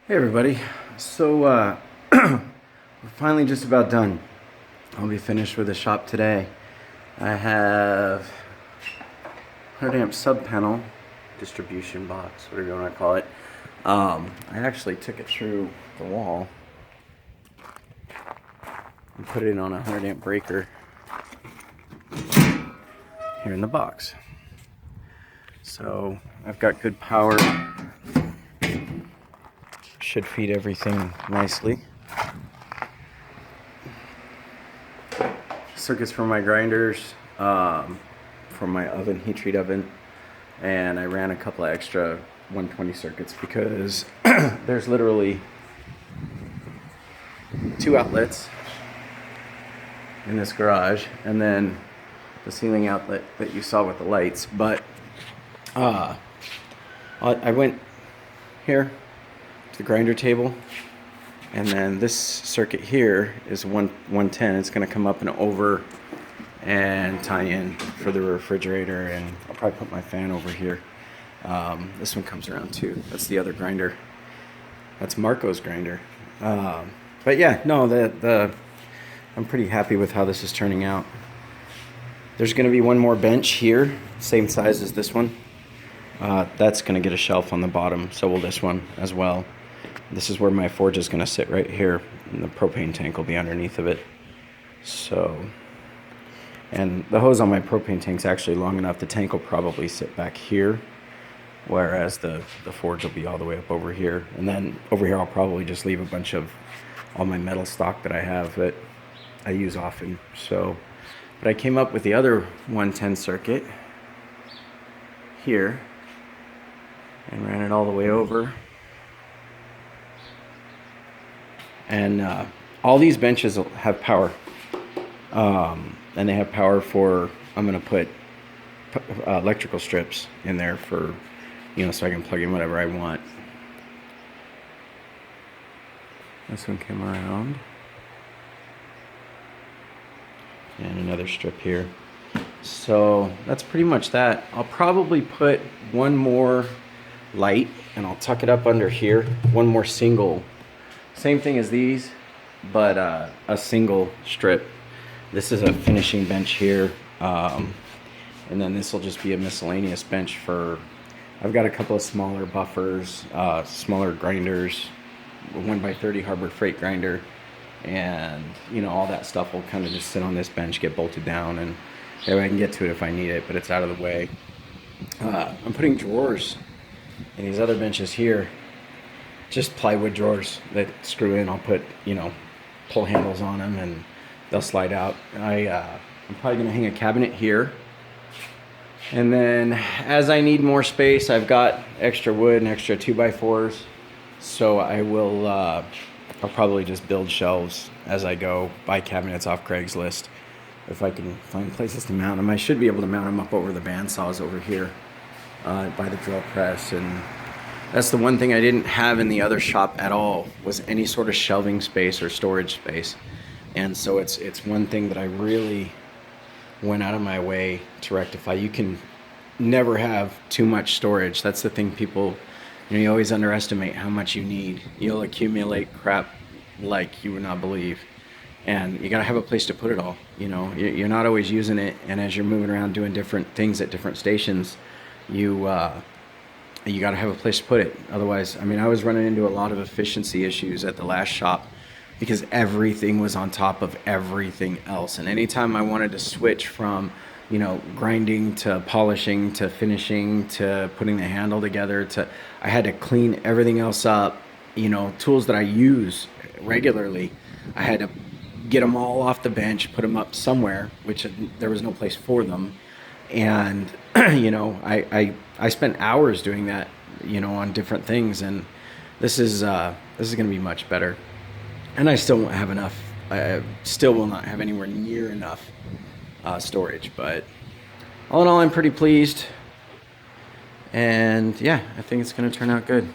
Hey everybody, so we're finally just about done. I'll be finished with the shop today. I have 100 amp sub panel distribution box, whatever you want to call it. I actually took it through the wall and put it on a 100 amp breaker here in the box. So I've got good power. Should feed everything nicely. Circuits for my grinders, from my oven, heat treat oven, and I ran a couple of extra 120 circuits because there's literally 2 outlets in this garage, and then the ceiling outlet that you saw with the lights. But I went here to the grinder table, and then this circuit here is 110. It's going to come up and over and tie in for the refrigerator, and I'll probably put my fan over here. This one comes around too. That's the other grinder. That's Marco's grinder. But yeah, no, I'm pretty happy with how this is turning out. There's going to be one more bench here, same size as this one. That's going to get a shelf on the bottom, so will this one as well. This is where my forge is going to sit, right here, and the propane tank will be underneath of it. So, and the hose on my propane tank's actually long enough. The tank will probably sit back here, whereas the forge will be all the way up over here. And then over here I'll probably just leave a bunch of all my metal stock that I have that I use often. So, but I came up with the other 110 circuit here and ran it all the way over. And all these benches have power, and they have power for, I'm going to put electrical strips in there for, so I can plug in whatever I want. This one came around, and another strip here. So that's pretty much that. I'll probably put one more light, and I'll tuck it up under here, one more single. Same thing as these, but a single strip. This is a finishing bench here, and then this will just be a miscellaneous bench for, I've got a couple of smaller buffers, smaller grinders, 1x30 Harbor Freight grinder, and all that stuff will kind of just sit on this bench, get bolted down, and that way I can get to it if I need it, but it's out of the way. I'm putting drawers in these other benches here. Just plywood drawers that screw in. I'll put, pull handles on them, and they'll slide out. I'm probably going to hang a cabinet here. And then as I need more space, I've got extra wood and extra 2x4s. So I will, I'll probably just build shelves as I go, buy cabinets off Craigslist. If I can find places to mount them. I should be able to mount them up over the bandsaws over here by the drill press. And that's the one thing I didn't have in the other shop at all, was any sort of shelving space or storage space. And so it's one thing that I really went out of my way to rectify. You can never have too much storage. That's the thing people, you always underestimate how much you need. You'll accumulate crap like you would not believe. And you gotta have a place to put it all. You're not always using it, and as you're moving around doing different things at different stations, you got to have a place to put it. Otherwise, I was running into a lot of efficiency issues at the last shop because everything was on top of everything else. And anytime I wanted to switch from, grinding to polishing to finishing to putting the handle together I had to clean everything else up. Tools that I use regularly, I had to get them all off the bench, put them up somewhere, which there was no place for them. And I spent hours doing that, on different things, and this is going to be much better. And I still won't have enough. I still will not have anywhere near enough storage, but all in all, I'm pretty pleased. And yeah, I think it's going to turn out good.